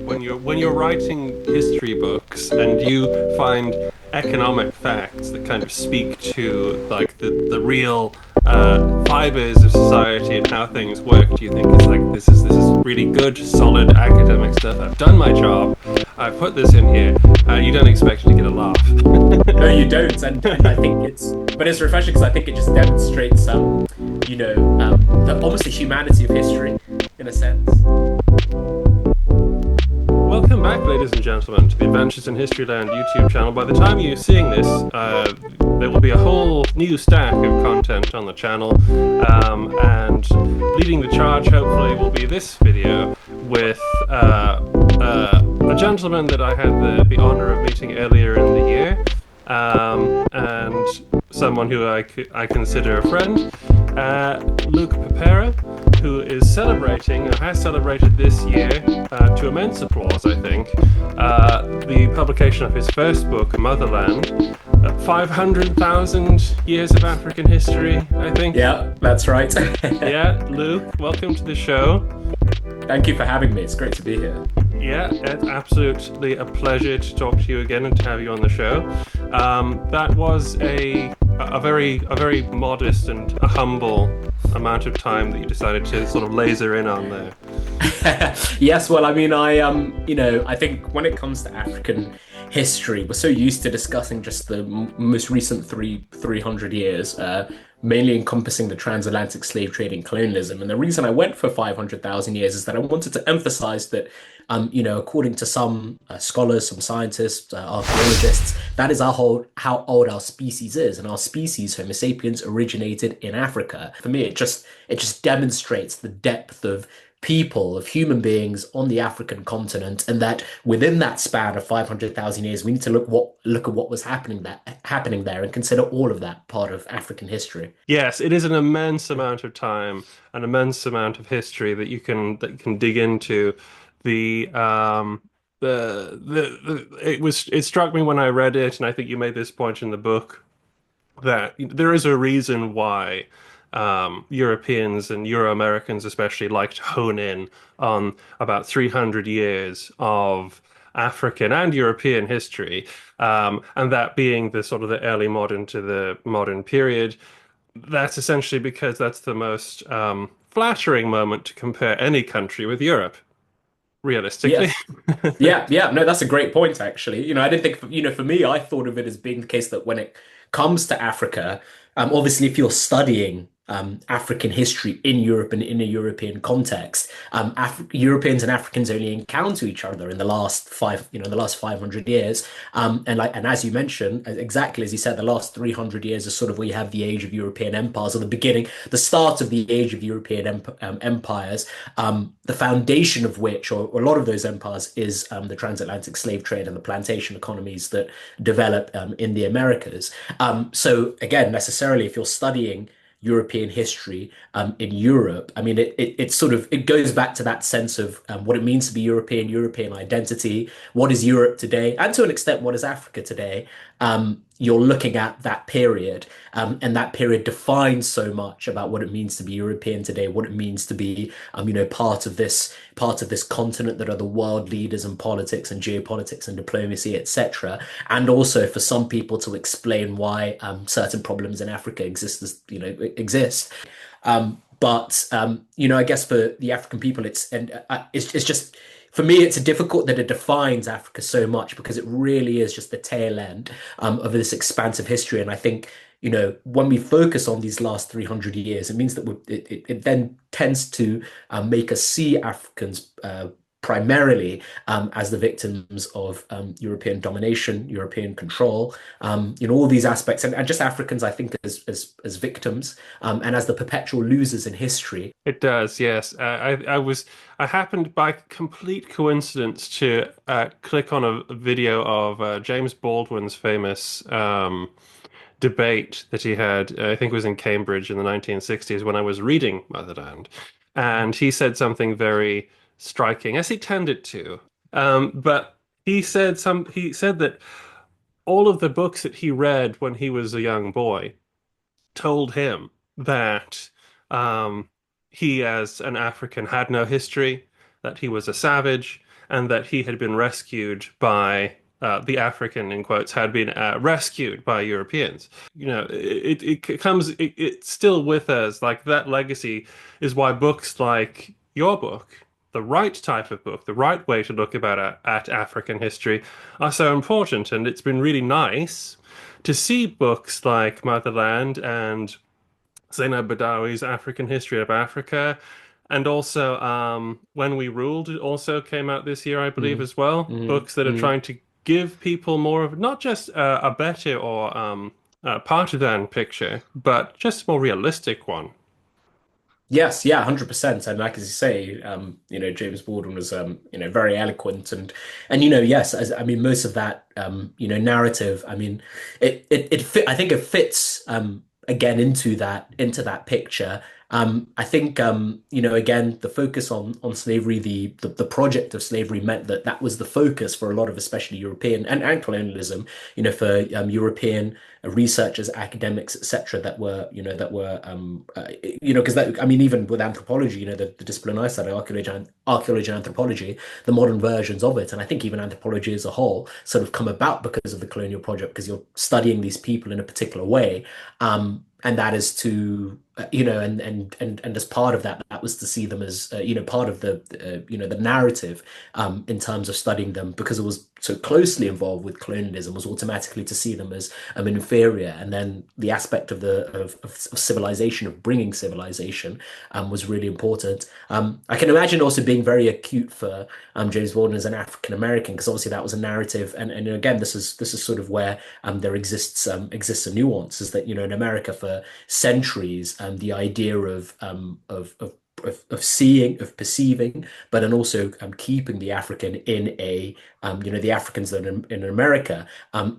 when you're writing history books and you find economic facts that kind of speak to like the real fibers of society and how things work, do you think it's like this is really good, solid academic stuff? I've done my job. I put this in here. You don't expect to get a laugh. No, you don't, and I think but it's refreshing because I think it just demonstrates, almost the humanity of history, in a sense. Welcome back, ladies and gentlemen, to the Adventures in Historyland YouTube channel. By the time you're seeing this, there will be a whole new stack of content on the channel, and leading the charge, hopefully, will be this video with a gentleman that I had the honor of meeting earlier in the year, and someone who I consider a friend, Luke Pepera, who is celebrating, or has celebrated this year, to immense applause, I think, the publication of his first book, Motherland, 500,000 years of African history, I think. Yeah, that's right. Yeah, Luke, welcome to the show. Thank you for having me. It's great to be here. Yeah, it's absolutely a pleasure to talk to you again and to have you on the show. That was a very modest and a humble amount of time that you decided to sort of laser in on there. Yes, well, I mean, I think when it comes to African history, we're so used to discussing just the most recent 300 years, mainly encompassing the transatlantic slave trade and colonialism. And the reason I went for 500,000 years is that I wanted to emphasize that, according to some scholars, some scientists, archaeologists, that is how old our species is. And our species, Homo sapiens, originated in Africa. For me, it just demonstrates the depth of people, of human beings on the African continent, and that within that span of 500,000 years, we need to look at what was happening there and consider all of that part of African history. Yes, it is an immense amount of time, an immense amount of history that you can dig into. It struck me when I read it, and I think you made this point in the book, that there is a reason why Europeans and Euro-Americans especially like to hone in on about 300 years of African and European history, and that being the sort of the early modern to the modern period. That's essentially because that's the most flattering moment to compare any country with Europe, realistically. Yes. Yeah. No, that's a great point, actually. I didn't think, for me, I thought of it as being the case that when it comes to Africa, obviously, if you're studying African history in Europe and in a European context, Europeans and Africans only encounter each other in the last 500 years. And as you mentioned, exactly as you said, the last 300 years is sort of where you have the age of European empires, or the start of the age of European empires, the foundation of which, or a lot of those empires, is the transatlantic slave trade and the plantation economies that develop in the Americas. So again, necessarily, if you're studying European history in Europe, I mean, it goes back to that sense of what it means to be European identity. What is Europe today, and to an extent, what is Africa today? You're looking at that period, and that period defines so much about what it means to be European today, what it means to be, part of this continent that are the world leaders in politics and geopolitics and diplomacy, etc. And also for some people to explain why certain problems in Africa exist. I guess for the African people, it's just, for me, it's difficult that it defines Africa so much, because it really is just the tail end of this expansive history. And I think, when we focus on these last 300 years, it means that it then tends to make us see Africans primarily as the victims of European domination, European control, all these aspects, and just Africans, I think, as victims, and as the perpetual losers in history. It does, yes. I happened by complete coincidence to click on a video of James Baldwin's famous debate that he had, I think it was in Cambridge in the 1960s, when I was reading Motherland. And he said something very striking, as he tended to. But he said that all of the books that he read when he was a young boy told him that he, as an African, had no history, that he was a savage, and that he had been rescued by the African, in quotes, had been rescued by Europeans. You know, it's still with us. Like that legacy is why books like your book, the right type of book, the right way to look at African history, are so important. And it's been really nice to see books like Motherland and Zainab Badawi's African History of Africa, and also When We Ruled also came out this year, I believe, Mm, as well. mm, Books that are mm. trying to give people more of not just a better or partisan picture, but just a more realistic one. Yes, yeah, 100%. And like as you say, James Baldwin was, very eloquent and yes, I mean, most of that, narrative. I mean, it fit. I think it fits, again into that picture. I think, again, the focus on slavery, the project of slavery meant that that was the focus for a lot of, especially European and colonialism, for European researchers, academics, etc., because that, I mean, even with anthropology, the discipline I study, archaeology and anthropology, the modern versions of it, and I think even anthropology as a whole, sort of come about because of the colonial project, because you're studying these people in a particular way, and that is to and as part of that, that was to see them as part of the narrative, in terms of studying them, because it was so closely involved with colonialism, was automatically to see them as inferior, and then the aspect of of civilization, of bringing civilization, was really important. I can imagine also being very acute for James Baldwin as an African American, because obviously that was a narrative, and again, this is sort of where there exists a nuance, is that in America for centuries, the idea of seeing, of perceiving, but and also keeping the African in the Africans that are in America,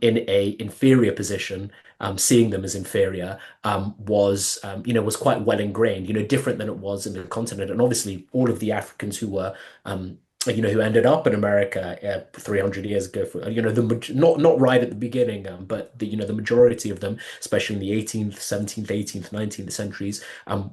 in a inferior position, seeing them as inferior, was quite well ingrained, different than it was in the continent. And obviously, all of the Africans who were who ended up in America 300 years ago, not right at the beginning, but the majority of them, especially in the 18th, 17th, 18th, 19th centuries,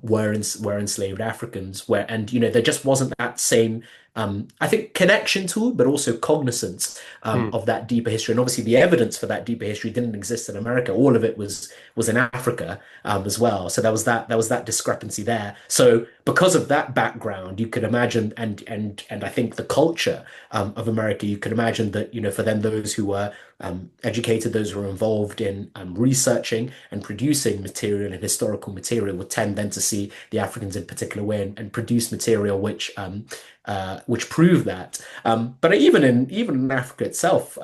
were enslaved Africans, where and there just wasn't that same, I think, connection to, but also cognizance, Hmm. of that deeper history. And obviously, the evidence for that deeper history didn't exist in America. All of it was in Africa, as well. So there was that discrepancy there. So because of that background, you could imagine, and I think the culture, of America, you could imagine that for them, those who were educated, those who were involved in researching and producing material and historical material, would tend then to see the Africans in a particular way, and produce material which prove that. But even in Africa itself,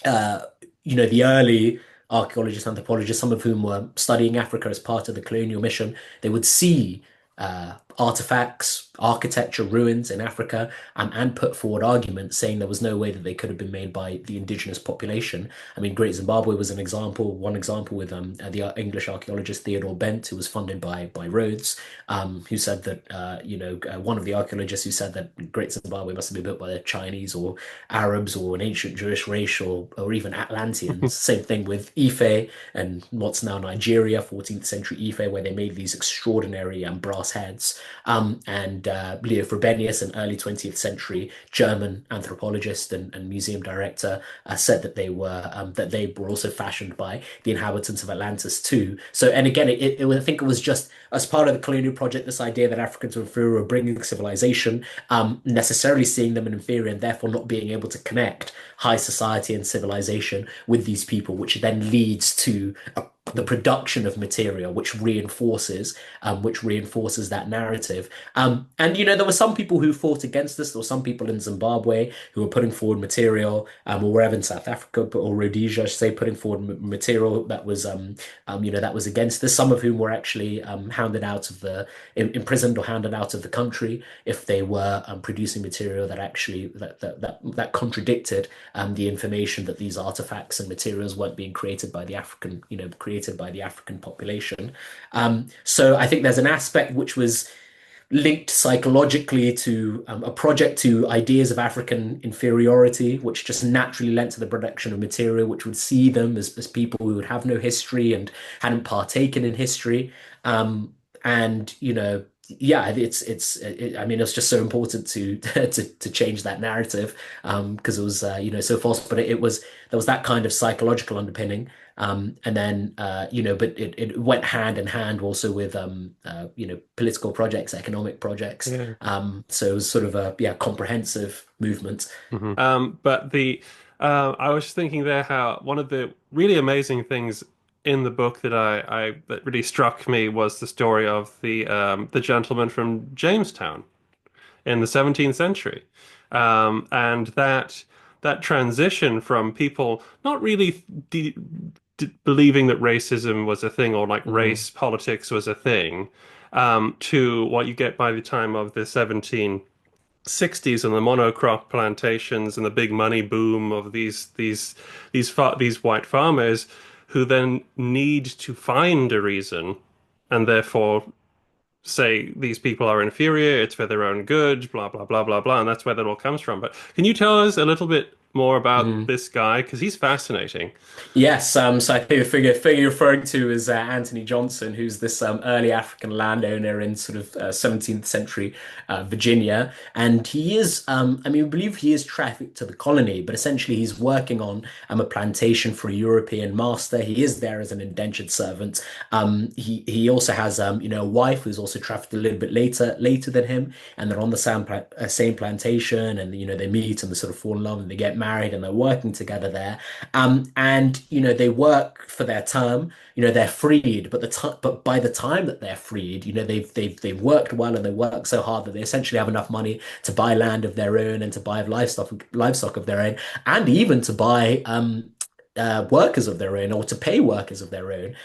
uh, the early archaeologists, anthropologists, some of whom were studying Africa as part of the colonial mission, they would see artifacts, architecture, ruins in Africa, and put forward arguments saying there was no way that they could have been made by the indigenous population. I mean, Great Zimbabwe was one example with the English archaeologist Theodore Bent, who was funded by Rhodes, who said that one of the archaeologists who said that Great Zimbabwe must have been built by the Chinese or Arabs or an ancient Jewish race, or even Atlanteans. Same thing with Ife and what's now Nigeria, 14th century Ife, where they made these extraordinary brass heads. And Leo Frobenius, an early 20th century German anthropologist and museum director, said that they were also fashioned by the inhabitants of Atlantis too. So, and again, I think it was just as part of the colonial project, this idea that Africans were inferior, were bringing civilization, necessarily seeing them as inferior, and therefore not being able to connect high society and civilization with these people, which then leads to the production of material which reinforces that narrative. And there were some people who fought against this. There were some people in Zimbabwe who were putting forward material, or wherever in South Africa, or Rhodesia, I should say, putting forward material that was against this. Some of whom were actually hounded out of imprisoned or hounded out of the country if they were producing material that actually that contradicted the information that these artifacts and materials weren't being created by the African population. So I think there's an aspect which was linked psychologically to a project, to ideas of African inferiority, which just naturally lent to the production of material which would see them as people who would have no history and hadn't partaken in history. And yeah, I mean, it's just so important to to change that narrative, because it was, so false. But it was, there was that kind of psychological underpinning, and then, but it went hand in hand also with, political projects, economic projects. Yeah. So it was sort of a, yeah, comprehensive movement. But I was just thinking there how one of the really amazing things in the book that really struck me was the story of the gentleman from Jamestown in the 17th century, and that transition from people not really believing that racism was a thing or like Mm, race politics was a thing, to what you get by the time of the 1760s and the monocrop plantations and the big money boom of these white farmers who then need to find a reason and therefore say these people are inferior, it's for their own good, blah blah blah blah blah, and that's where that all comes from. But can you tell us a little bit more about mm. this guy? Because he's fascinating. Yes, so I think the figure you're referring to is Anthony Johnson, who's this early African landowner in sort of 17th century Virginia, and he is, I mean, we believe he is trafficked to the colony, but essentially he's working on a plantation for a European master. He is there as an indentured servant. He also has, a wife who's also trafficked a little bit later than him, and they're on the same plantation, and they meet and they sort of fall in love and they get married and they're working together there. And they work for their term. They're freed, but by the time that they're freed, they've worked well and they work so hard that they essentially have enough money to buy land of their own and to buy livestock of their own, and even to buy workers of their own, or to pay workers of their own.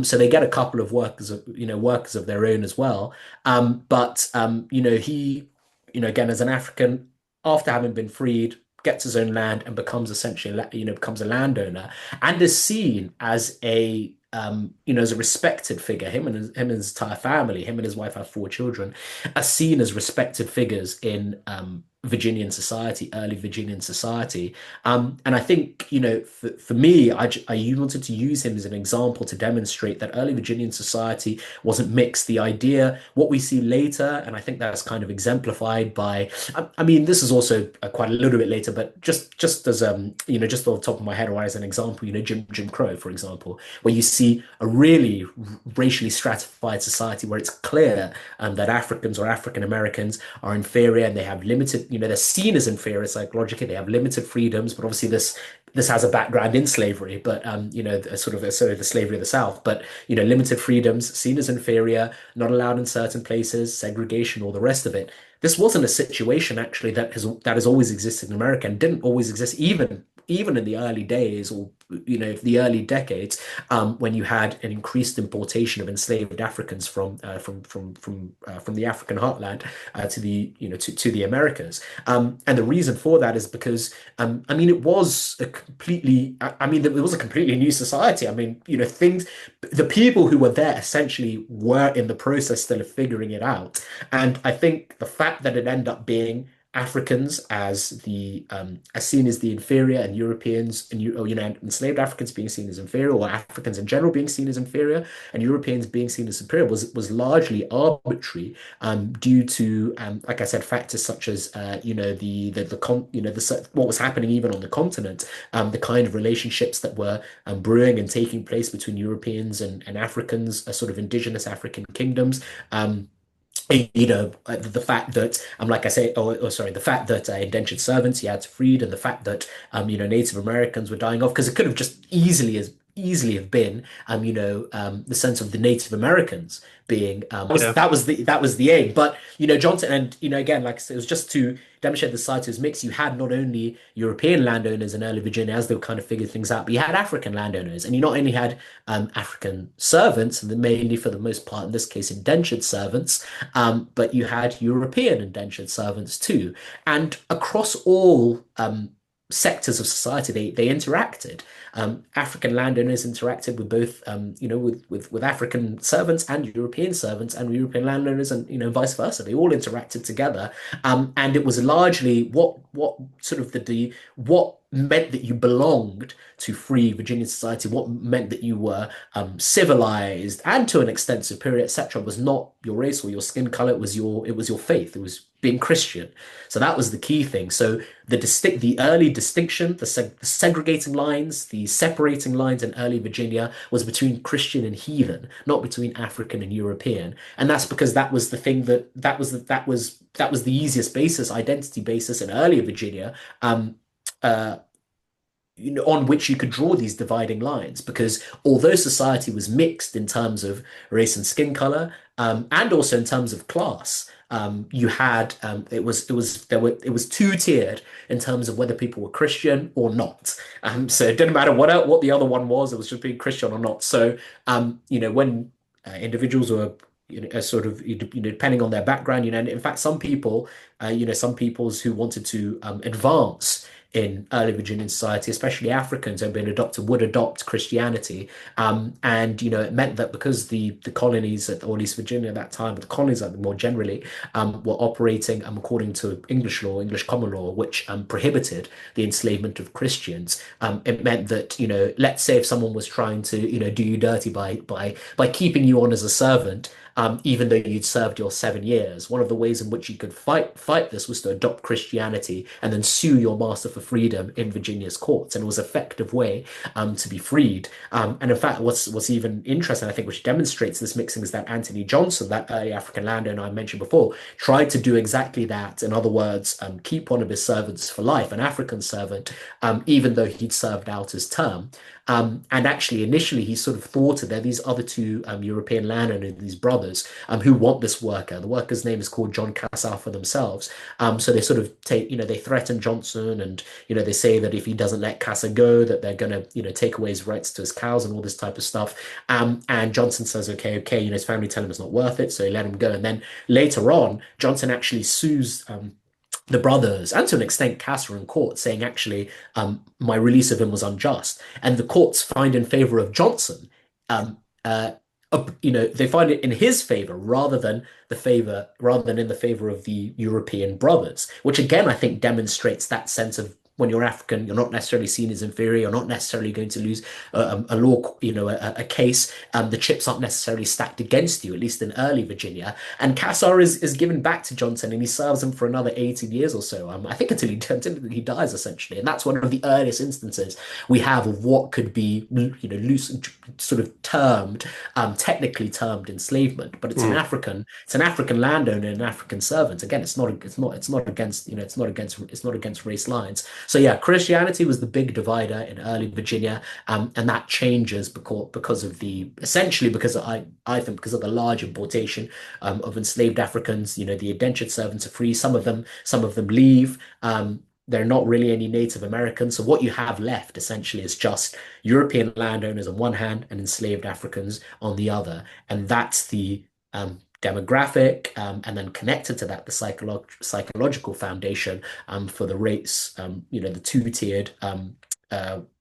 So they get a couple of workers of their own as well. But he, again, as an African, after having been freed, gets his own land and becomes essentially, becomes a landowner, and is seen as as a respected figure. Him and his entire family, him and his wife have four children, are seen as respected figures in Virginian society, early Virginian society. And I think, for me, I wanted to use him as an example to demonstrate that early Virginian society wasn't mixed. The idea, what we see later, and I think that's kind of exemplified by, I mean, this is also quite a little bit later, but just as just off the top of my head, or as an example, Jim Crow, for example, where you see a really racially stratified society where it's clear that Africans or African Americans are inferior and they have limited, they're seen as inferior psychologically, they have limited freedoms, but obviously this has a background in slavery, but sort of the slavery of the South, but limited freedoms, seen as inferior, not allowed in certain places, segregation, all the rest of it. This wasn't a situation actually that has always existed in America, and didn't always exist even in the early days, or the early decades, when you had an increased importation of enslaved Africans from the African heartland to the Americas. And the reason for that is because, I mean, it was a completely new society. I mean, the people who were there essentially were in the process still of figuring it out. And I think the fact that it ended up being Africans as seen as the inferior, and Europeans and enslaved Africans being seen as inferior, or Africans in general being seen as inferior, and Europeans being seen as superior, was largely arbitrary, due to, like I said, factors such as what was happening even on the continent, the kind of relationships that were brewing and taking place between Europeans and Africans, sort of indigenous African kingdoms. The fact that, like I say, sorry, the fact that indentured servants he had freed, and the fact that Native Americans were dying off, because it could have just easily have been, the sense of the Native Americans being, Yeah. that was the aim. But Johnson, and again, like I said, it was just to demonstrate the society was mixed. You had not only European landowners in early Virginia as they were kind of figured things out, but you had African landowners, and you not only had African servants, and mainly for the most part in this case indentured servants, but you had European indentured servants too, and across all sectors of society they interacted. African landowners interacted with both, with African servants and European landowners, and vice versa. They all interacted together, and it was largely what sort of what meant that you belonged to free Virginian society, what meant that you were civilized and to an extent superior, etc., was not your race or your skin color. It was your faith. It was being Christian. So that was the key thing. So the early distinction, the segregating lines, the separating lines in early Virginia was between Christian and heathen, not between African and European. And that's because that was the thing that was the easiest basis, identity basis in early Virginia. Uh, on which you could draw these dividing lines because although society was mixed in terms of race and skin color, and also in terms of class, you had it was two-tiered in terms of whether people were Christian or not. So it didn't matter what the other one was; it was just being Christian or not. So when individuals were sort of depending on their background, and in fact some people, some peoples who wanted to advance in early Virginian society, especially Africans who had been adopted, would adopt Christianity. And it meant that because the colonies, or East Virginia at that time, but the colonies more generally, were operating according to English law, English common law, which prohibited the enslavement of Christians. It meant that, let's say if someone was trying to, do you dirty by keeping you on as a servant, even though you'd served your 7 years. One of the ways in which you could fight this was to adopt Christianity and then sue your master for freedom in Virginia's courts, and it was an effective way to be freed. And in fact, what's even interesting, I think, which demonstrates this mixing, is that Anthony Johnson, that early African landowner I mentioned before, tried to do exactly that. In other words, keep one of his servants for life, an African servant, even though he'd served out his term. And actually, initially, he sort of thwarted there are these other two European landowners, these brothers, who want this worker. The worker's name is called John Cassafer themselves. So they sort of they threaten Johnson, and they say that if he doesn't let Casa go, that they're going to take away his rights to his cows and all this type of stuff. And Johnson says, okay, okay, his family tell him it's not worth it, so they let him go. And then later on, Johnson actually sues. The brothers, and to an extent, Casper in court, saying actually, my release of him was unjust, and the courts find in favor of Johnson. Um, uh, they find it in his favor rather than in the favor of the European brothers, which again I think demonstrates that sense of when you're African, you're not necessarily seen as inferior. You're not necessarily going to lose a law, a case. The chips aren't necessarily stacked against you, at least in early Virginia. And Cassar is given back to Johnson, and he serves him for another 18 years or so. I think until he dies, essentially. And that's one of the earliest instances we have of what could be, loose, sort of technically termed enslavement. But it's an African landowner and an African servant. Again, it's not against, it's not against race lines. So yeah, Christianity was the big divider in early Virginia, and that changes because of essentially because I think because of the large importation of enslaved Africans. The indentured servants are free. Some of them leave. There are not really any Native Americans. So what you have left essentially is just European landowners on one hand and enslaved Africans on the other, and that's the demographic, and then connected to that, the psychological foundation for the race, the two-tiered,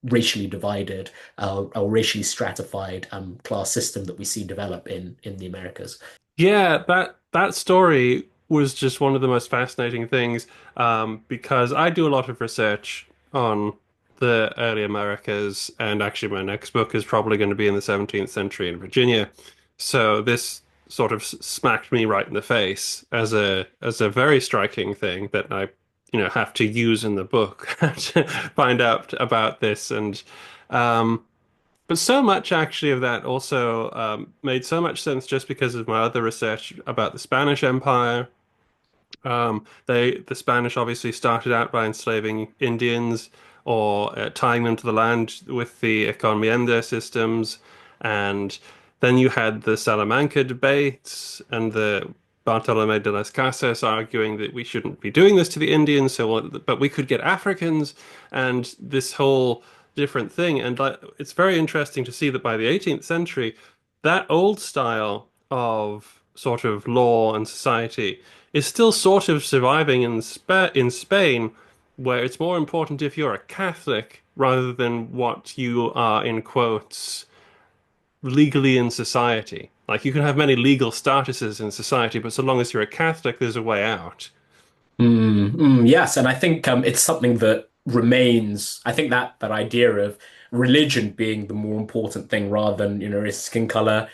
racially divided, or racially stratified class system that we see develop in the Americas. Yeah, that story was just one of the most fascinating things, because I do a lot of research on the early Americas, and actually my next book is probably going to be in the 17th century in Virginia. So this sort of smacked me right in the face as a very striking thing that I, have to use in the book to find out about this. And but so much actually of that also made so much sense just because of my other research about the Spanish Empire. The Spanish obviously started out by enslaving Indians or tying them to the land with the encomienda systems, and then you had the Salamanca debates and the Bartolomé de las Casas arguing that we shouldn't be doing this to the Indians, but we could get Africans, and this whole different thing. And it's very interesting to see that by the 18th century, that old style of sort of law and society is still sort of surviving in Spain, where it's more important if you're a Catholic rather than what you are, in quotes, legally in society. Like you can have many legal statuses in society, but so long as you're a Catholic, there's a way out. Yes, and I think it's something that remains. I think that that idea of religion being the more important thing rather than, his skin color,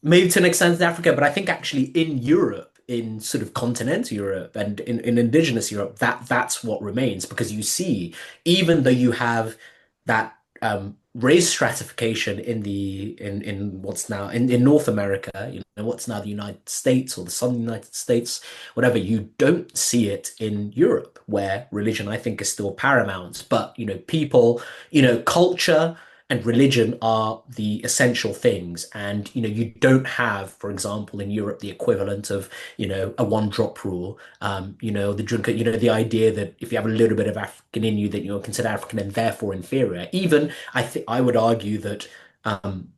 maybe to an extent in Africa, but I think actually in Europe, in sort of continental Europe and in indigenous Europe, that's what remains because you see, even though you have that race stratification in what's now in North America, what's now the United States or the Southern United States, whatever, you don't see it in Europe, where religion, I think, is still paramount. But people, culture and religion are the essential things. And, you don't have, for example, in Europe, the equivalent of, a one drop rule, the drinker, the idea that if you have a little bit of African in you, that you're considered African and therefore inferior. Even I think I would argue that um,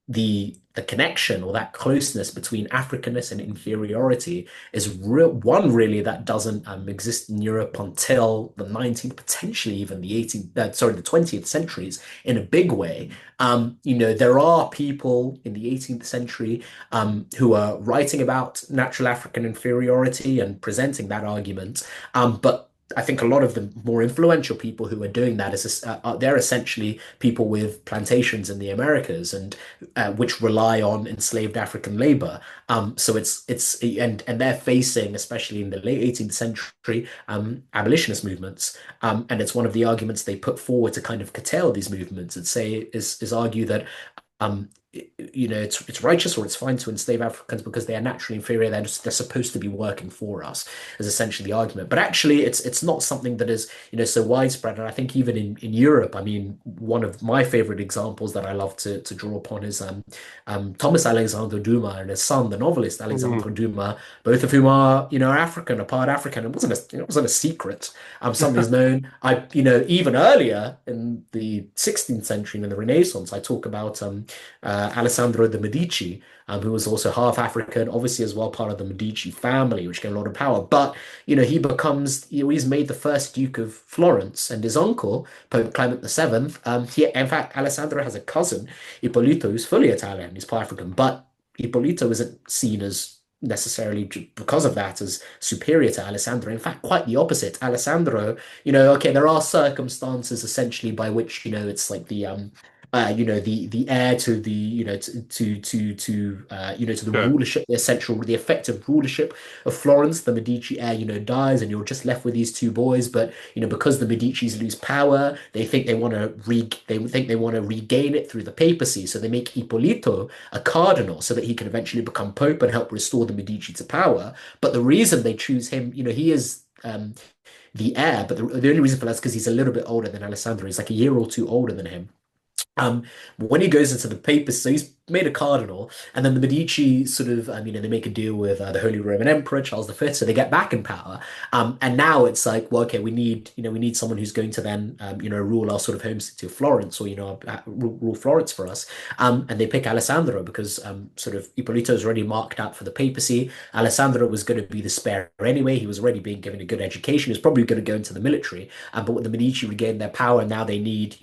the connection or that closeness between Africanness and inferiority is real one really that doesn't exist in Europe until the 19th, potentially even the 18th, the 20th centuries in a big way. There are people in the 18th century who are writing about natural African inferiority and presenting that argument, but I think a lot of the more influential people who are doing that they're essentially people with plantations in the Americas and which rely on enslaved African labor. So and they're facing, especially in the late 18th century, abolitionist movements. And it's one of the arguments they put forward to kind of curtail these movements and say is argue that um, it's righteous or it's fine to enslave Africans because they are naturally inferior. They're supposed to be working for us, is essentially the argument. But actually, it's not something that is so widespread. And I think even in Europe, I mean, one of my favorite examples that I love to draw upon is Thomas Alexander Dumas and his son, the novelist Mhm. Alexandre Dumas, both of whom are African, are part African. It wasn't a secret. Something's known. Even earlier in the 16th century, in the Renaissance, I talk about Alessandro de' Medici, who was also half African, obviously as well part of the Medici family, which gave a lot of power. But he becomes he's made the first Duke of Florence, and his uncle Pope Clement VII. In fact, Alessandro has a cousin, Ippolito, who's fully Italian. He's part African, but Ippolito isn't seen as necessarily because of that as superior to Alessandro. In fact, quite the opposite. Alessandro, okay, there are circumstances essentially by which it's like the heir to the to the Sure. rulership, the effective rulership of Florence. The Medici heir dies, and you're just left with these two boys. But because the Medicis lose power, they think they want to regain it through the papacy. So they make Ippolito a cardinal so that he can eventually become pope and help restore the Medici to power. But the reason they choose him, he is the heir, but the only reason for that is because he's a little bit older than Alessandro. He's like a year or two older than him. When he goes into the papers, so he's made a cardinal, and then the Medici sort of, they make a deal with the Holy Roman Emperor Charles V, so they get back in power. And now it's like, well, okay, we need someone who's going to then, rule our sort of home city of Florence, or rule Florence for us. And they pick Alessandro because sort of Ippolito is already marked out for the papacy. Alessandro was going to be the spare anyway. He was already being given a good education. He was probably going to go into the military. But with the Medici regained their power, now they need,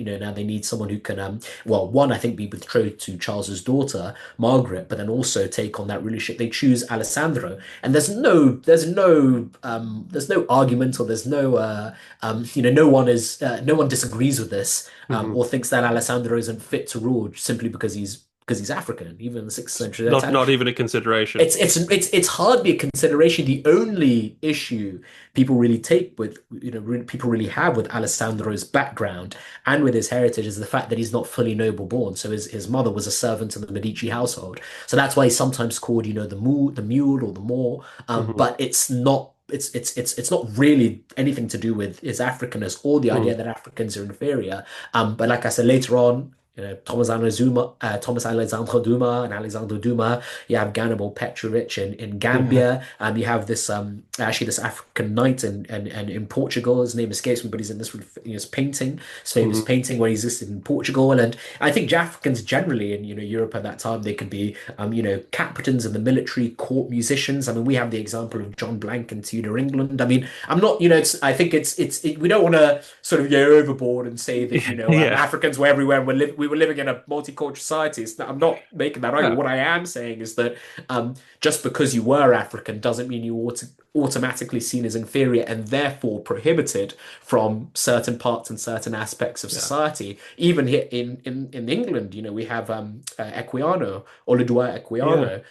someone who can well, one, I think be betrothed to Charles's daughter, Margaret, but then also take on that rulership. They choose Alessandro, and there's no argument or there's no, no one disagrees with this, Mhm. or thinks that Alessandro isn't fit to rule simply because he's African. Even in the 6th century, Not even a consideration. it's hardly a consideration. The only issue people really take with, people really have with Alessandro's background and with his heritage is the fact that he's not fully noble born. So his mother was a servant in the Medici household. So that's why he's sometimes called, the mule or the Moor. Mhm. But it's not. It's not really anything to do with his Africanness or the idea Mhm. that Africans are inferior. But like I said later on, Thomas Alexander Duma and Alexander Duma. You have Gannibal Petrovic in Yeah. Gambia. You have this actually this African knight and in Portugal. His name escapes me, but he's in this painting, his famous Mhm. painting where he's listed in Portugal. And I think Africans generally in Europe at that time they could be captains in the military, court musicians. I mean, we have the example of John Blank in Tudor England. I mean, I'm not we don't want to sort of go overboard and say that Yeah. Africans were everywhere and we were living in a multicultural society. I'm not making that argument. Yeah. What I am saying is that just because you were African doesn't mean you ought to automatically seen as inferior and therefore prohibited from certain parts and certain aspects of Yeah. society. Even here in England, we have Equiano, Oludua Yeah. Equiano,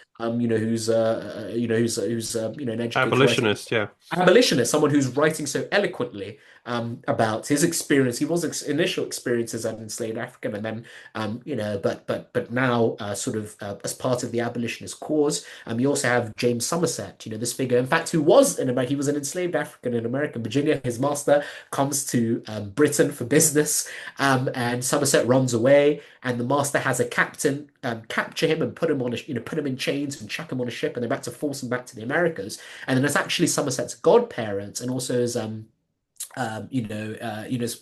who's an educated writer, Abolitionist, yeah. abolitionist, someone who's writing so eloquently about his experience. He was initial experiences as an enslaved African, and then but now sort of as part of the abolitionist cause. You also have James Somerset, this figure, in fact, who was in America. He was an enslaved African in American Virginia. His master comes to Britain for business, and Somerset runs away, and the master has a captain capture him and put him on put him in chains and chuck him on a ship, and they're about to force him back to the Americas. And then it's actually Somerset's godparents and also his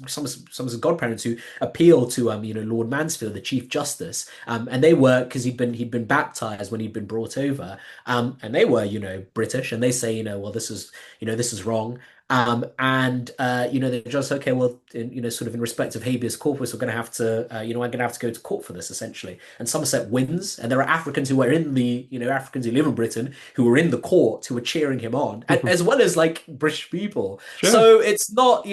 some of his godparents who appeal to Lord Mansfield, the Chief Justice, and they were because he'd been baptized when he'd been brought over, and they were British, and they say well this is wrong. They're just okay. Well, sort of in respect of habeas corpus, we're going to have to, I'm going to have to go to court for this essentially. And Somerset wins, and there are Africans who are in the, Africans who live in Britain who were in the court who were cheering him on, as well as like British people. Sure. So it's not,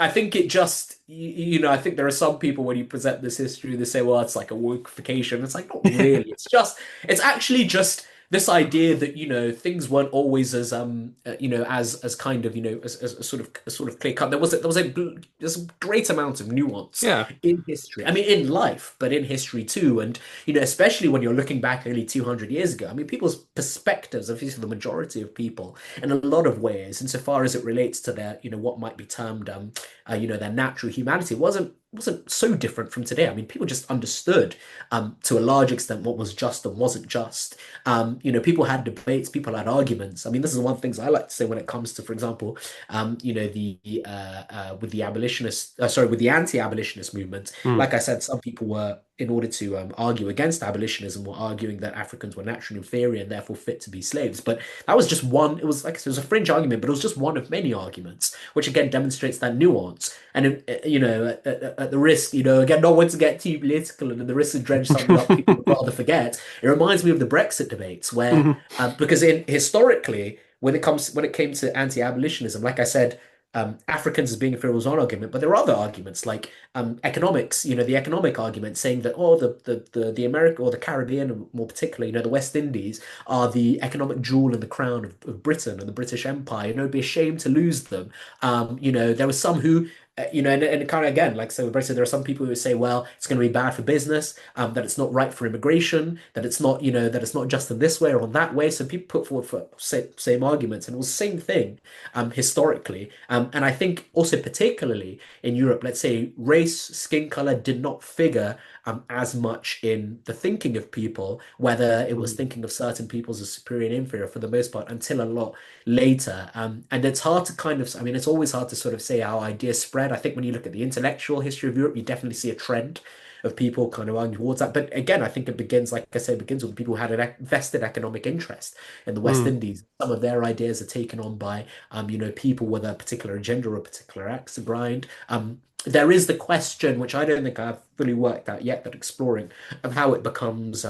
I think it just, I think there are some people when you present this history, they say, well, it's like a wokification. It's like, not really. It's actually just this idea that things weren't always as as kind of as a sort of clear cut. There's a great amount of nuance Yeah. in history. I mean, in life, but in history too. And especially when you're looking back only 200 years ago. I mean, people's perspectives, at least the majority of people, in a lot of ways, insofar as it relates to their what might be termed their natural humanity, wasn't so different from today. I mean, people just understood to a large extent what was just and wasn't just. People had debates, people had arguments. I mean, this is one of the things I like to say when it comes to, for example, with the with the anti-abolitionist movement. Hmm. Like I said, some people were, in order to argue against abolitionism, were arguing that Africans were naturally inferior and therefore fit to be slaves. But that was just one. It was like I said, it was a fringe argument, but it was just one of many arguments, which again demonstrates that nuance. And at the risk, again, not want to get too political and at the risk of dredge something up people would rather forget. It reminds me of the Brexit debates where, because historically, when it came to anti-abolitionism, like I said, Africans as being inferior was one argument, but there are other arguments like economics. The economic argument saying that the America or the Caribbean, and more particularly, the West Indies are the economic jewel in the crown of Britain and the British Empire. It'd be a shame to lose them. There were some who and kind of again, like so with Brexit, there are some people who say, well, it's going to be bad for business, that it's not right for immigration, that it's not, that it's not just in this way or on that way. So people put forward for same arguments, and it was the same thing historically. And I think also particularly in Europe, let's say race, skin color did not figure as much in the thinking of people, whether it was thinking of certain peoples as superior and inferior for the most part until a lot later. And it's hard to I mean, it's always hard to sort of say how ideas spread. I think when you look at the intellectual history of Europe, you definitely see a trend of people kind of arguing towards that. But again, I think it begins, like I say, it begins with people who had an vested economic interest in the West Hmm. Indies. Some of their ideas are taken on by, people with a particular agenda or a particular axe to grind. There is the question, which I don't think I've fully worked out yet, but exploring of how it becomes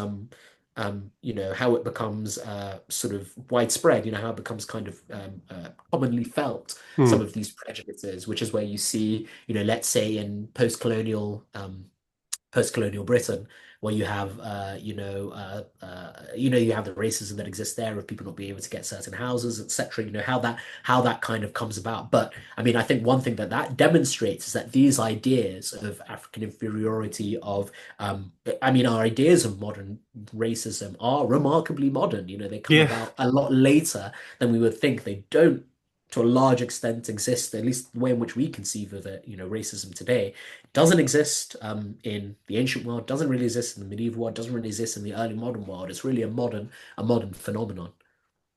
sort of widespread, how it becomes kind of commonly felt, some Hmm. of these prejudices, which is where you see, let's say in post-colonial Britain, where you have you have the racism that exists there of people not being able to get certain houses, etc. How that kind of comes about. But I mean, I think one thing that demonstrates is that these ideas of African inferiority, I mean, our ideas of modern racism are remarkably modern. They come Yeah. about a lot later than we would think. They don't, to a large extent, exist, at least the way in which we conceive of it, racism today doesn't exist in the ancient world, doesn't really exist in the medieval world, doesn't really exist in the early modern world. It's really a modern phenomenon.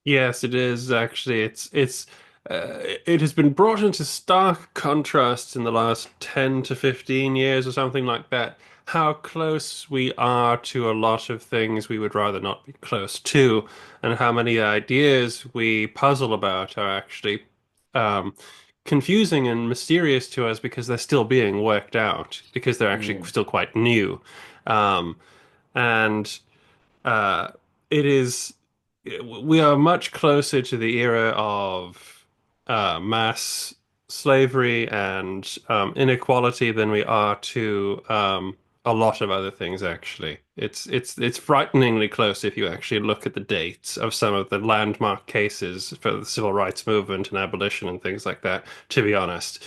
Yes, it is actually. It has been brought into stark contrast in the last 10 to 15 years or something like that. How close we are to a lot of things we would rather not be close to, and how many ideas we puzzle about are actually um, confusing and mysterious to us because they're still being worked out because they're actually Mm. still quite new. Um, and it is we are much closer to the era of mass slavery and inequality than we are to a lot of other things, actually. It's frighteningly close if you actually look at the dates of some of the landmark cases for the civil rights movement and abolition and things like that, to be honest.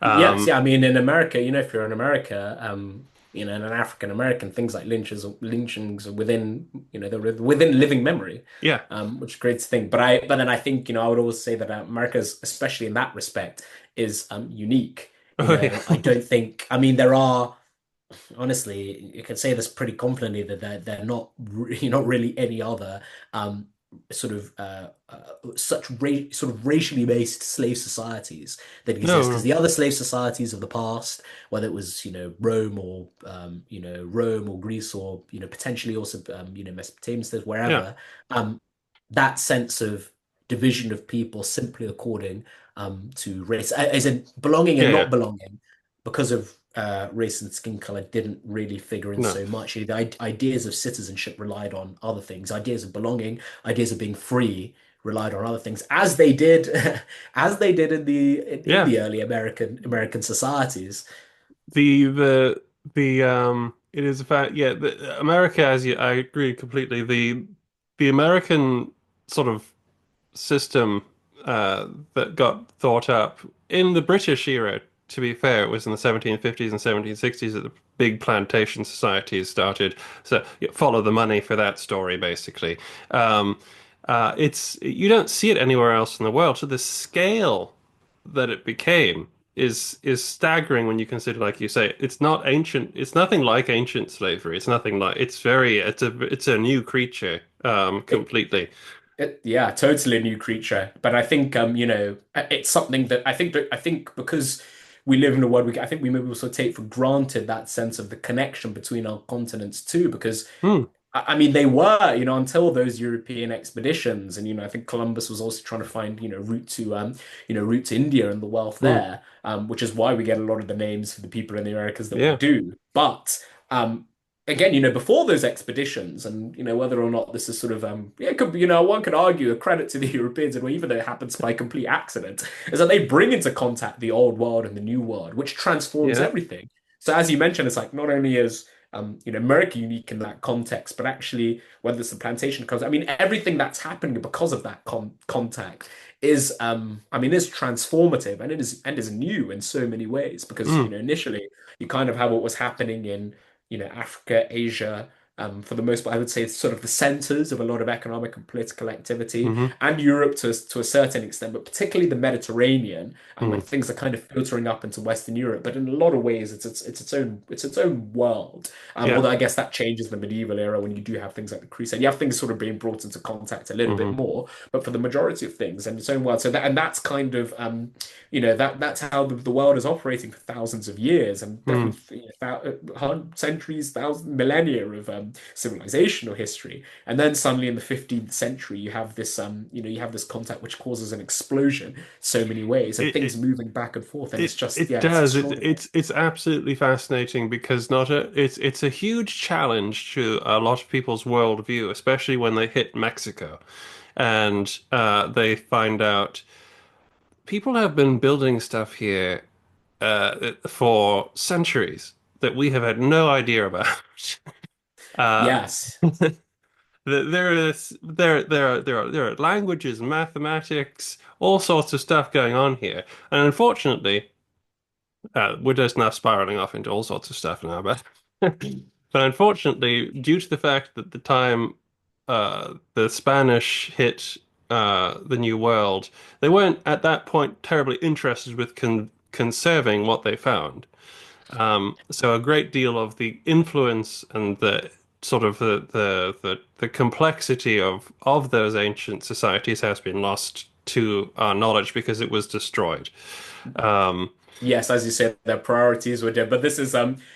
Yes, Um, yeah. I mean, in America, if you're in America, and an African American, things like lynchings are within, they're within living memory, yeah. which is a great thing. But then I think, I would always say that America's, especially in that respect, is unique. Oh, yeah. I don't think, I mean, there are. Honestly, you can say this pretty confidently that they're not not really any other um, sort of sort of racially based slave societies that exist. No, Because no. the other slave societies of the past, whether it was Rome or Rome or Greece or potentially also Mesopotamia, Yeah. wherever, um, that sense of division of people simply according to race, as in belonging Yeah, and yeah. not belonging because of race and skin color didn't really figure in No. so much. The ideas of citizenship relied on other things. Ideas of belonging, ideas of being free relied on other things, as they did, as they did in Yeah. the early American societies. The it is a fact, yeah, America, as you I agree completely. The American sort of system that got thought up in the British era, to be fair, it was in the 1750s and 1760s that the big plantation societies started. So yeah, follow the money for that story, basically. Um, it's you don't see it anywhere else in the world. So the scale that it became is staggering when you consider, like you say, it's not ancient. It's nothing like ancient slavery. It's nothing like. It's a new creature, It, completely. yeah, totally a new creature. But I think it's something that I think because we live in a world, I think we maybe also take for granted that sense of the connection between our continents too, because Hmm. I mean, they were, until those European expeditions, and I think Columbus was also trying to find, route to India and the wealth Hmm. there, which is why we get a lot of the names for the people in the Americas that we Yeah. do. But again, before those expeditions, and whether or not this is sort of, yeah, it could be, one could argue a credit to the Europeans, and even though it happens by complete accident, is that they bring into contact the old world and the new world, which transforms Yeah. everything. So as you mentioned, it's like not only is America unique in that context, but actually, whether it's the plantation comes, I mean, everything that's happening because of that contact is, I mean, is transformative and it is new in so many ways because, Mm. initially you kind of have what was happening in, Africa, Asia. For the most part, I would say it's sort of the centers of a lot of economic and political activity, Hmm. and Europe to a certain extent, but particularly the Mediterranean, Mm. where things are kind of filtering up into Western Europe. But in a lot of ways, it's its own world. Yeah. Although I guess that changes the medieval era when you do have things like the Crusade. You have things sort of being brought into contact a little bit Hmm. more, but for the majority of things, and its own world. So that's kind of that's how the world is operating for thousands of years, and Mm. definitely centuries, thousands, millennia of civilizational history. And then suddenly in the 15th century, you have this you have this contact which causes an explosion so many ways, and It, things it moving back and forth, and it's just it yeah, it's does. extraordinary. It's absolutely fascinating because not a it's a huge challenge to a lot of people's worldview, especially when they hit Mexico and they find out people have been building stuff here for centuries that we have had no idea about. Uh, Yes. there are languages, mathematics, all sorts of stuff going on here, and unfortunately, we're just now spiraling off into all sorts of stuff now. But but unfortunately, due to the fact that the time the Spanish hit the New World, they weren't at that point terribly interested with conserving what they found. So a great deal of the influence and the sort of the complexity of those ancient societies has been lost to our knowledge because it was destroyed. Yes, as you said, their priorities were different. But this is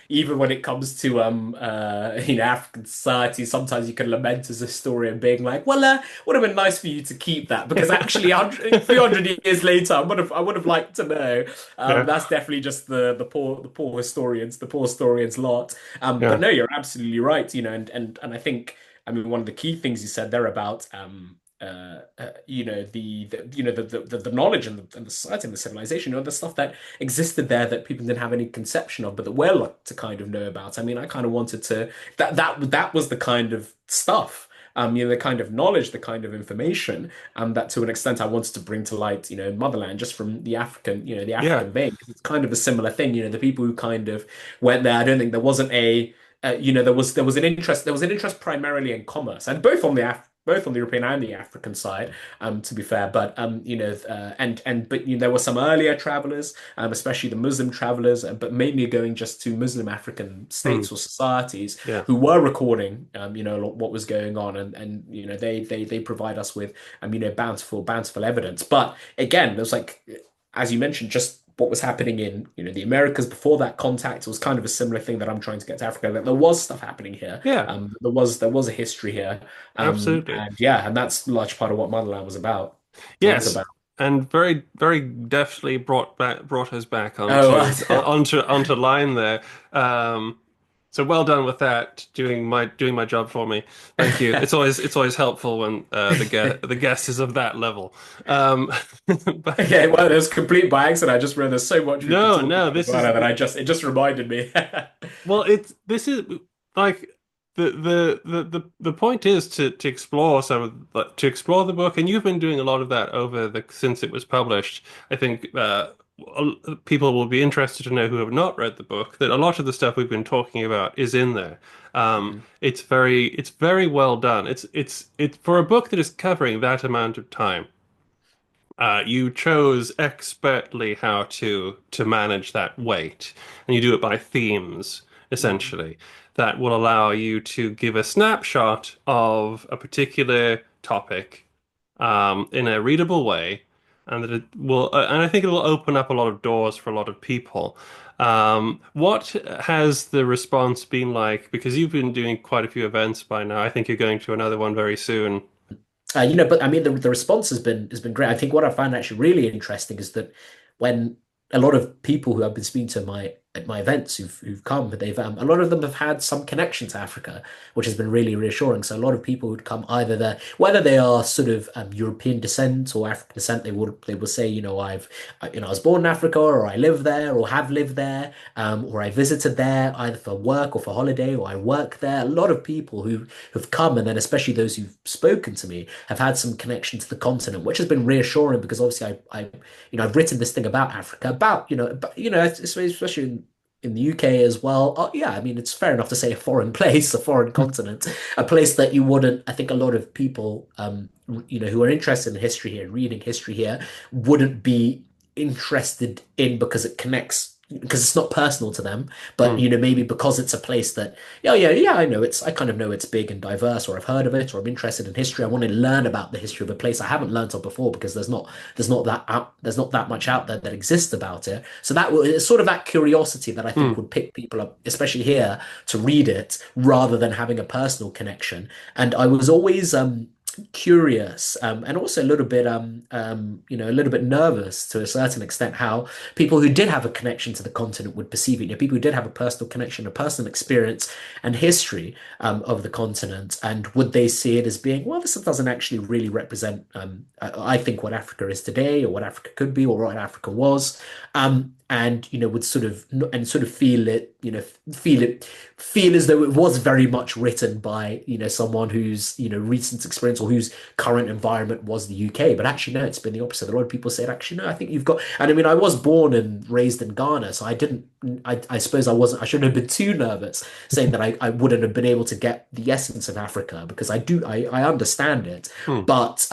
even when it comes to African society, sometimes you can lament as a historian being like, well, would have been nice for you to keep that because actually, 300 years later, I would have liked to know. Yeah, That's definitely just the poor historians lot. But yeah, no, you're absolutely right. And I think I mean one of the key things you said there about the knowledge and the society and the civilization, the stuff that existed there that people didn't have any conception of, but that we're like to kind of know about. I mean, I kind of wanted to that was the kind of stuff, the kind of knowledge, the kind of information, that to an extent I wanted to bring to light, in Motherland, just from the yeah. African vein, because it's kind of a similar thing. The people who kind of went there, I don't think there wasn't a there was an interest primarily in commerce, and both on the European and the African side, to be fair. But there were some earlier travelers, especially the Muslim travelers, but mainly going just to Muslim African Hmm. states or societies Yeah. who were recording, what was going on, and they provide us with, bountiful evidence. But again, there's like, as you mentioned, just what was happening in the Americas before that contact was kind of a similar thing that I'm trying to get to Africa. That there was stuff happening here. Yeah, There was a history here. absolutely. And yeah, and that's a large part of what Motherland was about. Was Yes, about. and very, very deftly brought us back onto Oh, onto line there. Um, so well done with that, doing my job for me. Thank you. It's always helpful when the guest is of that level. But okay. Well, it was complete by accident. I just realized there's so much we could no, talk no, about this about is it that it just reminded me. well, it's this is like the point is to explore to explore the book, and you've been doing a lot of that over the since it was published. I think people will be interested to know who have not read the book that a lot of the stuff we've been talking about is in there. Mhm. It's very well done. It's for a book that is covering that amount of time. You chose expertly how to manage that weight, and you do it by themes, Mhm. essentially, that will allow you to give a snapshot of a particular topic in a readable way, and and I think it will open up a lot of doors for a lot of people. What has the response been like? Because you've been doing quite a few events by now. I think you're going to another one very soon. But I mean, the response has been great. I think what I find actually really interesting is that when a lot of people who I've been speaking to at my events who've come, they've a lot of them have had some connection to Africa, which has been really reassuring. So a lot of people who'd come either there, whether they are sort of European descent or African descent, they will say, I was born in Africa, or I live there, or have lived there, or I visited there either for work or for holiday, or I work there. A lot of people who've come, and then especially those who've spoken to me, have had some connection to the continent, which has been reassuring because obviously I've written this thing about Africa, especially in the UK as well. Yeah, I mean, it's fair enough to say a foreign place, a foreign continent, a place that you wouldn't, I think a lot of people, who are interested in history here, reading history here, wouldn't be interested in because it connects. Because it's not personal to them, but Hmm. maybe because it's a place that, yeah, yeah, yeah, I kind of know it's big and diverse, or I've heard of it, or I'm interested in history. I want to learn about the history of a place I haven't learned of before because there's not that much out there that exists about it. So it's sort of that curiosity that I think Hmm. would pick people up, especially here, to read it rather than having a personal connection. And I was always curious, and also a little bit nervous to a certain extent how people who did have a connection to the continent would perceive it. People who did have a personal connection, a personal experience and history, of the continent, and would they see it as being, well, this doesn't actually really represent, I think, what Africa is today, or what Africa could be, or what Africa was, and would sort of feel it, feel as though it was very much written by someone whose recent experience or whose current environment was the UK. But actually, no, it's been the opposite. A lot of people said, actually, no, I think you've got. And I mean, I was born and raised in Ghana, so I didn't. I suppose I shouldn't have been too nervous saying that I wouldn't have been able to get the essence of Africa, because I understand it. Hmm. But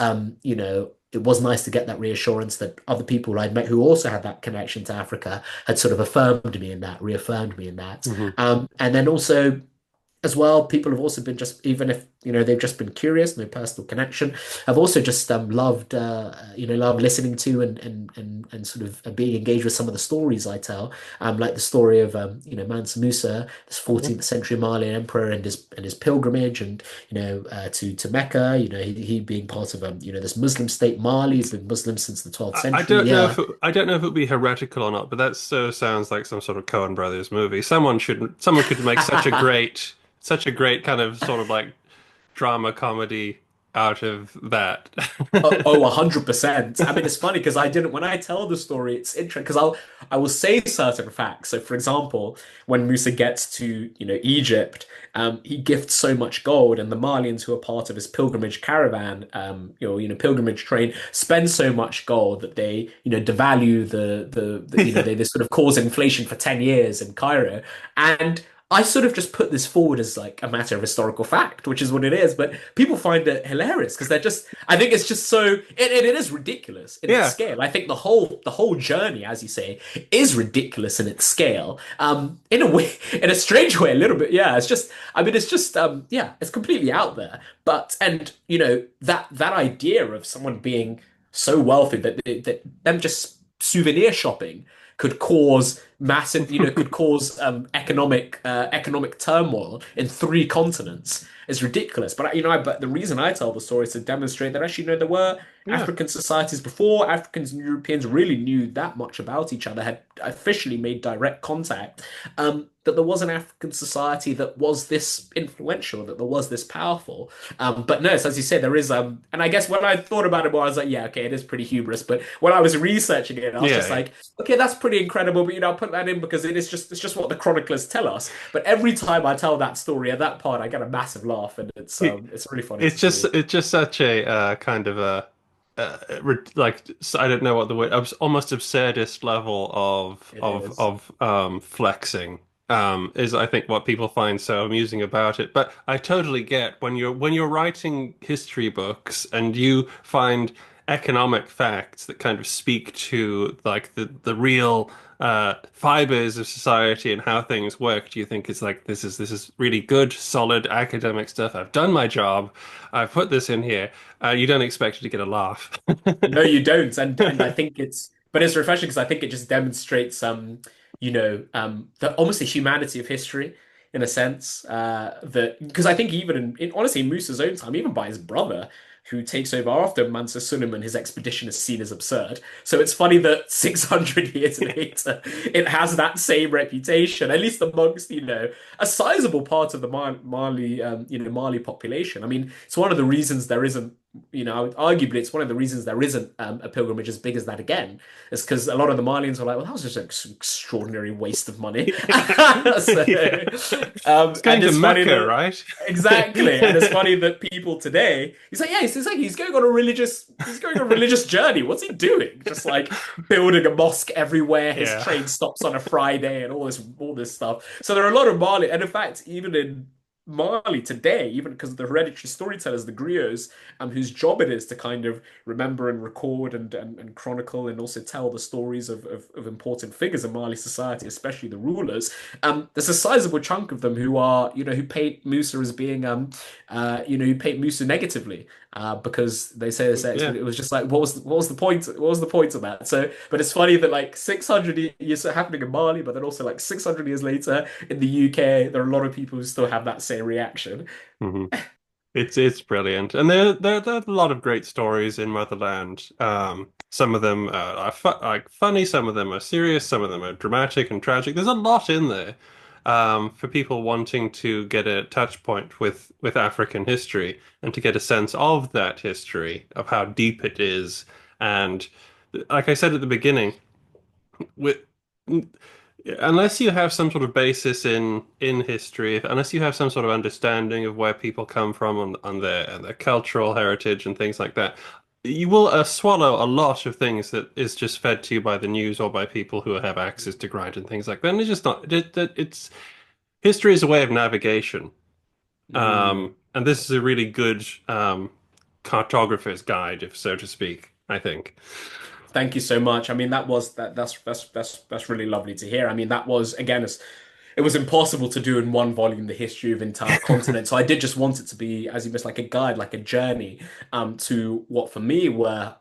it was nice to get that reassurance that other people I'd met who also had that connection to Africa had sort of affirmed me in that, reaffirmed me in that. Hmm. And then also as well, people have also been, just even if they've just been curious, no personal connection. I've also just loved loved listening to and sort of being engaged with some of the stories I tell. Like the story of Mansa Musa, this Mhm. 14th century Malian emperor, and his pilgrimage, and to Mecca. He being part of this Muslim state Mali. He's been Muslim since the 12th I century. don't know Yeah. if I don't know if it would be heretical or not, but that so sounds like some sort of Coen Brothers movie. Someone could make such a great kind of sort of like drama comedy out of that. Oh, 100%. I mean, it's funny because when I tell the story, it's interesting because I will say certain facts. So, for example, when Musa gets to, Egypt, he gifts so much gold, and the Malians who are part of his pilgrimage caravan, pilgrimage train, spend so much gold that they, devalue they sort of cause inflation for 10 years in Cairo. And I sort of just put this forward as like a matter of historical fact, which is what it is. But people find it hilarious because I think it's just it is ridiculous in its Yeah, scale. I think the whole journey, as you say, is ridiculous in its scale. In a way, in a strange way, a little bit. Yeah, it's just, yeah, it's completely out there. But, and, that idea of someone being so wealthy that them just souvenir shopping could cause massive, could cause economic turmoil in three continents is ridiculous. But but the reason I tell the story is to demonstrate that actually, there were yeah. African societies before Africans and Europeans really knew that much about each other, had officially made direct contact. That there was an African society that was this influential, that there was this powerful. But no, so as you say, there is and I guess when I thought about it more, I was like, yeah, okay, it is pretty hubris. But when I was researching it, I was Yeah, just yeah. like, okay, that's pretty incredible, but I'll put that in because it's just what the chroniclers tell us. But every time I tell that story at that part, I get a massive laugh, and it's really funny to see. It's just such a kind of a like I don't know what the word almost absurdist level It is. of flexing is I think what people find so amusing about it. But I totally get when you're writing history books and you find economic facts that kind of speak to like the real fibers of society and how things work. Do you think it's like this is really good, solid academic stuff? I've done my job. I've put this in here. You don't expect it to get a laugh. No, you don't, and I think but it's refreshing because I think it just demonstrates, the almost the humanity of history in a sense. That because I think even honestly in Musa's own time, even by his brother who takes over after Mansa Suleiman, his expedition is seen as absurd. So it's funny that 600 years later, it has that same reputation, at least amongst a sizable part of the Mali population. I mean, it's one of the reasons there isn't arguably it's one of the reasons there isn't a pilgrimage as big as that again. It's because a lot of the Malians were like, well, that was just an extraordinary waste of money. So, Yeah. It's going and to it's funny Mecca, that right? exactly, and it's funny that people today, he's like, yeah, he's like he's going on a religious journey. What's he doing? Just like building a mosque everywhere. His Yeah. train stops on a Friday and all this stuff. So there are a lot of Mali, and in fact, even in Mali today, even because of the hereditary storytellers, the griots, whose job it is to kind of remember and record and chronicle and also tell the stories of important figures in Mali society, especially the rulers. There's a sizable chunk of them who are, who paint Musa as being, who paint Musa negatively, because they say Yeah. it was just like, what was the point? What was the point of that? So, but it's funny that like 600 years happening in Mali, but then also like 600 years later in the UK, there are a lot of people who still have that same reaction. hmm it's brilliant, and there are a lot of great stories in Motherland. Some of them are fu like funny, some of them are serious, some of them are dramatic and tragic. There's a lot in there for people wanting to get a touch point with African history and to get a sense of that history, of how deep it is. And like I said at the beginning, with unless you have some sort of basis in history, unless you have some sort of understanding of where people come from on their cultural heritage and things like that, you will swallow a lot of things that is just fed to you by the news or by people who have access to grind and things like that. And it's just not. It's history is a way of navigation, Mm. and this is a really good cartographer's guide, if so to speak. I think. Thank you so much. I mean, that's really lovely to hear. I mean, that was again, it was impossible to do in one volume the history of entire continent. So I did just want it to be, as you missed, like a guide, like a journey, to what for me were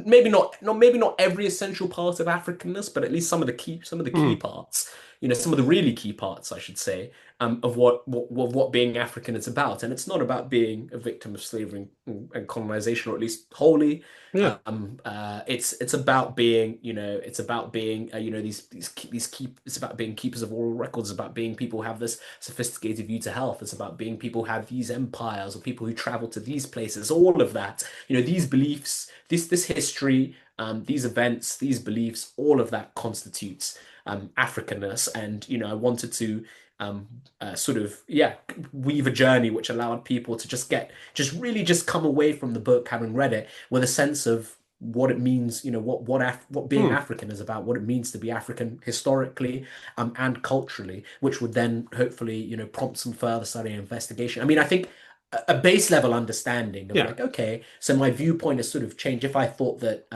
maybe not every essential part of Africanness, but at least some of the key Hmm. parts, some of the really key parts, I should say, of what being African is about. And it's not about being a victim of slavery and colonization, or at least wholly. Yeah. It's about being, it's about being, it's about being keepers of oral records. It's about being people who have this sophisticated view to health. It's about being people who have these empires, or people who travel to these places. All of that, these beliefs, this history, these events, these beliefs, all of that constitutes Africanness. And I wanted to sort of weave a journey which allowed people to just come away from the book, having read it, with a sense of what it means, what being Hmm. African is about, what it means to be African historically, and culturally, which would then hopefully, prompt some further study and investigation. I mean, I think a base level understanding of, Yeah. like, okay, so my viewpoint has sort of changed. If I thought that,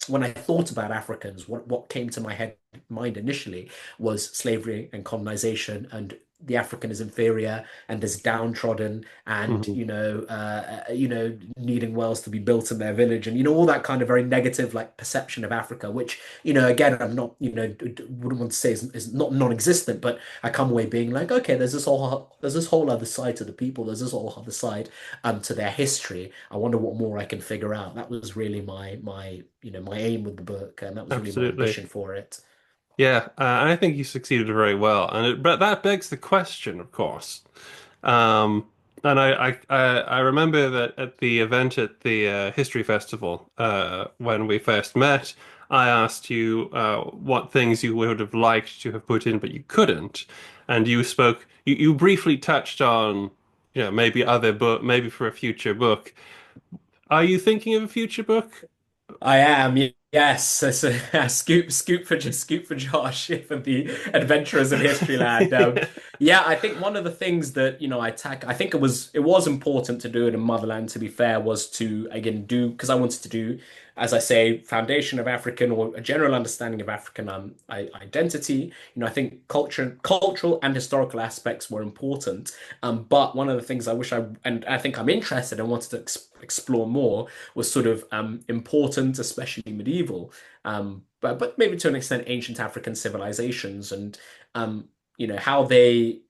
when I thought about Africans, what came to my mind initially was slavery and colonization, and the African is inferior and is downtrodden, and Mhm. needing wells to be built in their village, and all that kind of very negative, like, perception of Africa, which, again, I'm not, wouldn't want to say is not non-existent, but I come away being like, okay, there's this whole other side to the people, there's this whole other side to their history. I wonder what more I can figure out. That was really my aim with the book, and that was really my Absolutely. ambition for it. Yeah, and I think you succeeded very well. But that begs the question, of course. Um, and I remember that at the event at the History Festival, when we first met, I asked you what things you would have liked to have put in, but you couldn't. And you briefly touched on, maybe other book, maybe for a future book. Are you thinking of a future book? I am, yes. It's a scoop for Josh for the adventurers of Historyland. Yeah, I think one of the things that I think it was important to do it in Motherland. To be fair, was to again do, because I wanted to do, as I say, foundation of African, or a general understanding of African identity. I think cultural and historical aspects were important. But one of the things and I think I'm interested and wanted to explore more, was sort of important, especially medieval, but maybe to an extent ancient African civilizations, and how they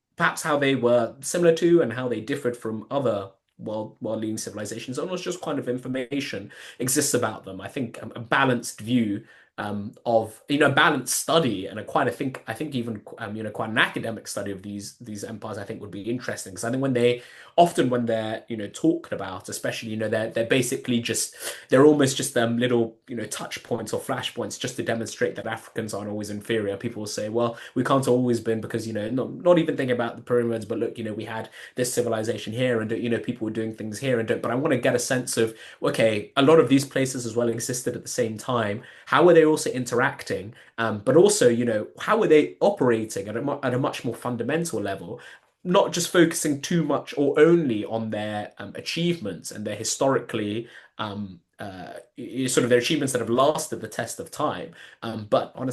were similar to, and how they differed from other world-leading civilizations, and was just kind of information exists about them. I think a balanced view, of a balanced study, and I think even quite an academic study of these empires, I think, would be interesting, because I think when they're talked about, especially, they're basically just, they're almost just little touch points or flash points, just to demonstrate that Africans aren't always inferior. People will say, well, we can't always been, because not even thinking about the pyramids, but look, we had this civilization here, and people were doing things here, and but I want to get a sense of, okay, a lot of these places as well existed at the same time. How are they also interacting? But also, how are they operating at a much more fundamental level? Not just focusing too much or only on their achievements, and their historically, sort of their achievements that have lasted the test of time, but on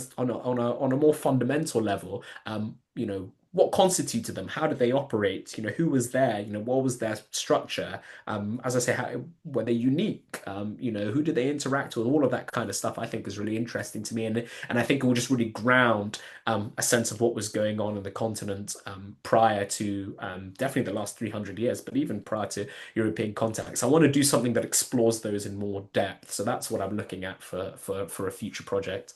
a more fundamental level, what constituted them? How did they operate? Who was there? What was their structure? As I say, were they unique? Who did they interact with? All of that kind of stuff, I think, is really interesting to me, and I think it will just really ground a sense of what was going on in the continent, prior to, definitely the last 300 years, but even prior to European contacts. I want to do something that explores those in more depth. So that's what I'm looking at for a future project.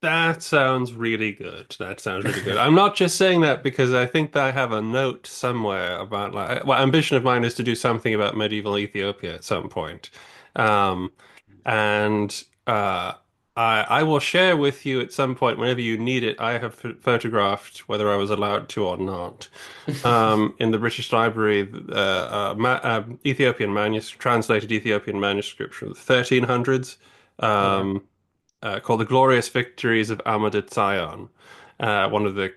That sounds really good. That sounds really good. I'm not just saying that because I think that I have a note somewhere about, like, well, ambition of mine is to do something about medieval Ethiopia at some point. Um, and I will share with you at some point whenever you need it. I have photographed, whether I was allowed to or not, in the British Library, Ethiopian manuscript, translated Ethiopian manuscript from the 1300s. Okay. Um, called The Glorious Victories of Ahmad-Sion, one of the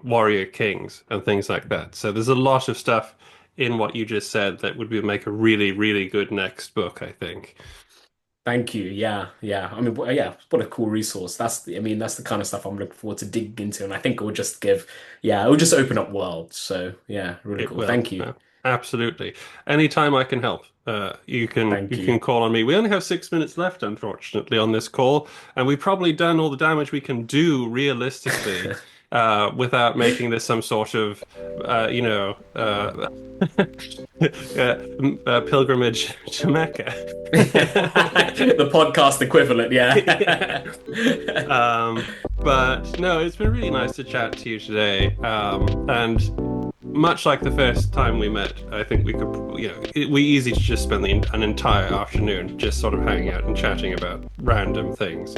warrior kings and things like that. So there's a lot of stuff in what you just said that would make a really, really good next book, I think. Thank you. Yeah, yeah. I mean, yeah, what a cool resource. I mean, that's the kind of stuff I'm looking forward to digging into, and I think it will just yeah, it will just open up worlds. So yeah, really It cool. will. Thank you. Absolutely. Anytime I can help, you Thank can you. call on me. We only have 6 minutes left, unfortunately, on this call, and we've probably done all the damage we can do realistically, without making this some sort of, you know, pilgrimage to Mecca. The podcast equivalent, Yeah. yeah. But no, it's been really nice to chat to you today. And much like the first time we met, I think we could, we easy to just spend an entire afternoon just sort of hanging out and chatting about random things.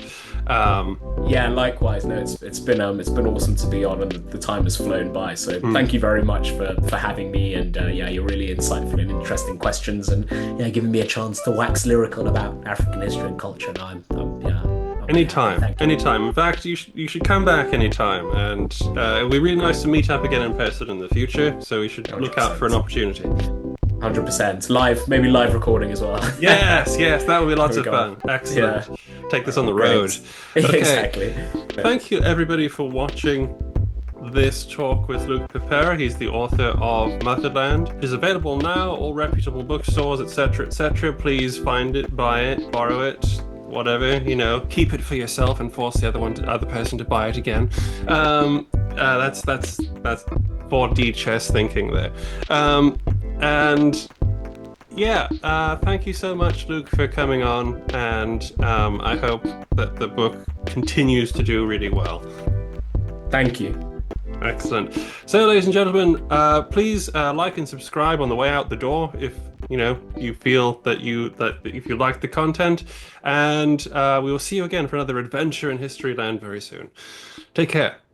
Yeah, likewise. No, it's been awesome to be on, and the time has flown by. So thank you very much for having me, and yeah, you're really insightful and interesting questions, and yeah, giving me a chance to wax lyrical about African history and culture. And yeah, I'm very happy. Anytime, Thank you. anytime. In fact, you should come back anytime, and it'll be really nice to meet up again in person in the future. So we should look out for an 100%. opportunity. 100%. Live, maybe live recording as well. Yes, yes, that would be lots There of we go. fun. Excellent. Yeah, Take this on the road. great. Okay. Exactly. Thank you, everybody, for watching this talk with Luke Pepera. He's the author of Motherland. It is available now, all reputable bookstores, etc., etc. Please find it, buy it, borrow it, whatever. Keep it for yourself and force the other person to buy it again. That's 4D chess thinking there. And yeah, thank you so much, Luke, for coming on, and I hope that the book continues to do really well. Thank you. Excellent. So, ladies and gentlemen, please like and subscribe on the way out the door if you feel that if you like the content, and we will see you again for another adventure in Historyland very soon. Take care.